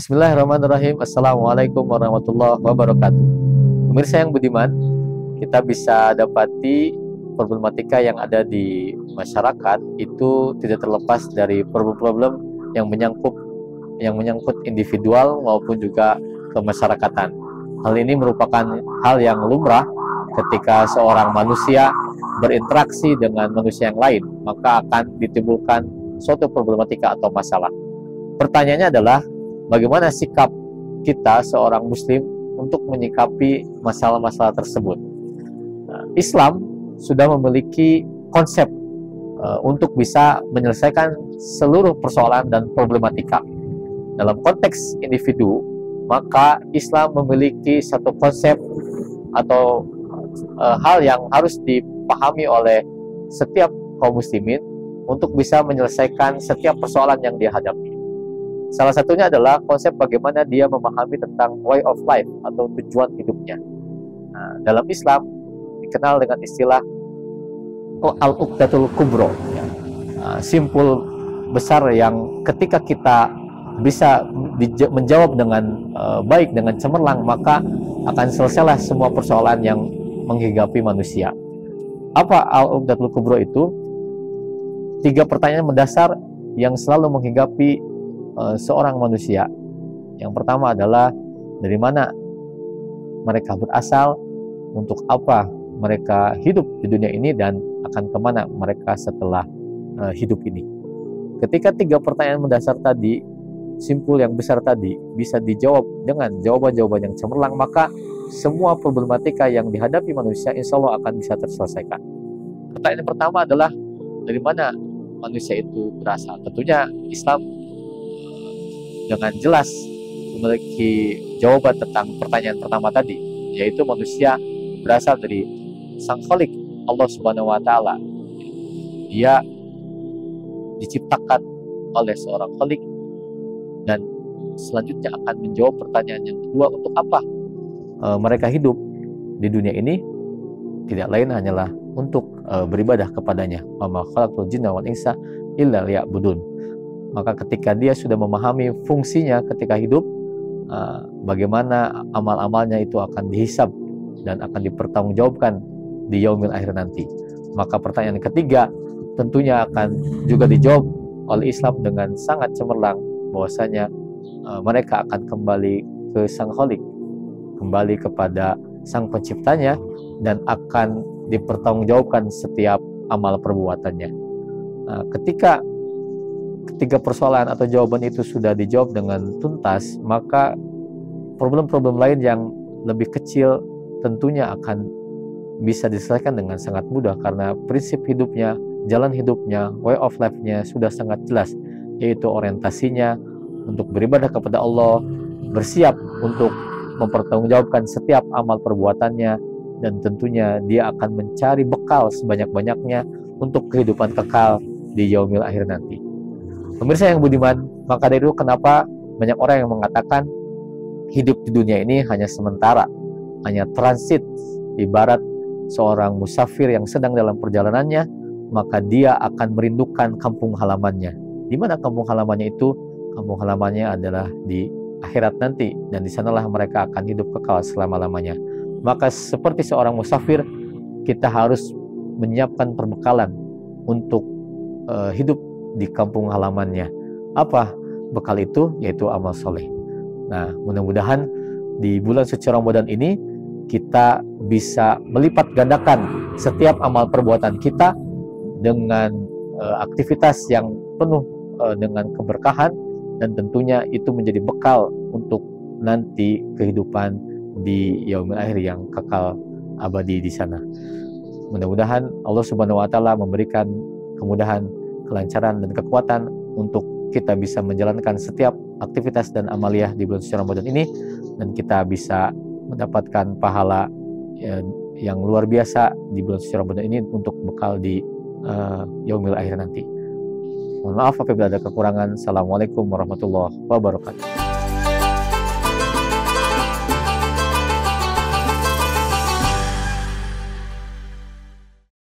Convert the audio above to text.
Bismillahirrahmanirrahim. Assalamualaikum warahmatullahi wabarakatuh. Pemirsa yang budiman, kita bisa dapati problematika yang ada di masyarakat itu tidak terlepas dari problem-problem yang menyangkut individual maupun juga kemasyarakatan. Hal ini merupakan hal yang lumrah ketika seorang manusia berinteraksi dengan manusia yang lain, maka akan ditimbulkan suatu problematika atau masalah. Pertanyaannya adalah, bagaimana sikap kita seorang muslim untuk menyikapi masalah-masalah tersebut? Islam sudah memiliki konsep untuk bisa menyelesaikan seluruh persoalan dan problematika. Dalam konteks individu, maka Islam memiliki satu konsep atau hal yang harus dipahami oleh setiap kaum muslimin untuk bisa menyelesaikan setiap persoalan yang dia hadapi. Salah satunya adalah konsep bagaimana dia memahami tentang way of life atau tujuan hidupnya. Nah, dalam Islam dikenal dengan istilah al-uqdatul kubro, simpul besar yang ketika kita bisa menjawab dengan baik, dengan cemerlang, maka akan selesailah semua persoalan yang menghinggapi manusia. Apa al-uqdatul kubro itu? 3 pertanyaan mendasar yang selalu menghinggapi seorang manusia. Yang pertama adalah, dari mana mereka berasal, untuk apa mereka hidup di dunia ini, dan akan kemana mereka setelah hidup ini. Ketika 3 pertanyaan mendasar tadi, simpul yang besar tadi, bisa dijawab dengan jawaban-jawaban yang cemerlang, maka semua problematika yang dihadapi manusia insya Allah akan bisa terselesaikan. Pertanyaan pertama adalah, dari mana manusia itu berasal? Tentunya Islam dengan jelas memiliki jawaban tentang pertanyaan pertama tadi, yaitu manusia berasal dari Sang Khalik, Allah Subhanahu wa Ta'ala. Dia diciptakan oleh seorang Khalik, dan selanjutnya akan menjawab pertanyaan yang kedua, untuk apa mereka hidup di dunia ini? Tidak lain hanyalah untuk beribadah kepadanya. Wa ma khalaqtul jinna wal insa illa liya'budun. Maka ketika dia sudah memahami fungsinya ketika hidup, bagaimana amal-amalnya itu akan dihisab dan akan dipertanggungjawabkan di yaumil akhir nanti. Maka pertanyaan ketiga tentunya akan juga dijawab oleh Islam dengan sangat cemerlang, bahwasanya mereka akan kembali ke Sang Khalik, kembali kepada Sang Penciptanya, dan akan dipertanggungjawabkan setiap amal perbuatannya. Ketika ketiga persoalan atau jawaban itu sudah dijawab dengan tuntas, maka problem-problem lain yang lebih kecil tentunya akan bisa diselesaikan dengan sangat mudah, karena prinsip hidupnya, jalan hidupnya, way of life-nya sudah sangat jelas, yaitu orientasinya untuk beribadah kepada Allah, bersiap untuk mempertanggungjawabkan setiap amal perbuatannya, dan tentunya dia akan mencari bekal sebanyak-banyaknya untuk kehidupan kekal di yaumil akhir nanti. Pemirsa yang budiman, maka dari itu kenapa banyak orang yang mengatakan hidup di dunia ini hanya sementara, hanya transit, ibarat seorang musafir yang sedang dalam perjalanannya, maka dia akan merindukan kampung halamannya. Di mana kampung halamannya itu? Kampung halamannya adalah di akhirat nanti, dan di sanalah mereka akan hidup kekal selama-lamanya. Maka seperti seorang musafir, kita harus menyiapkan perbekalan untuk hidup di kampung halamannya. Apa bekal itu? Yaitu amal soleh. Nah, mudah-mudahan di bulan suci Ramadan ini kita bisa melipat gandakan setiap amal perbuatan kita dengan aktivitas yang penuh dengan keberkahan, dan tentunya itu menjadi bekal untuk nanti kehidupan di yaumil akhir yang kekal abadi di sana. Mudah-mudahan Allah Subhanahu wa Ta'ala memberikan kemudahan, kelancaran, dan kekuatan untuk kita bisa menjalankan setiap aktivitas dan amaliyah di bulan suci Ramadan ini, dan kita bisa mendapatkan pahala yang luar biasa di bulan suci Ramadan ini untuk bekal di yaumil akhir nanti. Mohon maaf apabila ada kekurangan. Assalamualaikum warahmatullahi wabarakatuh.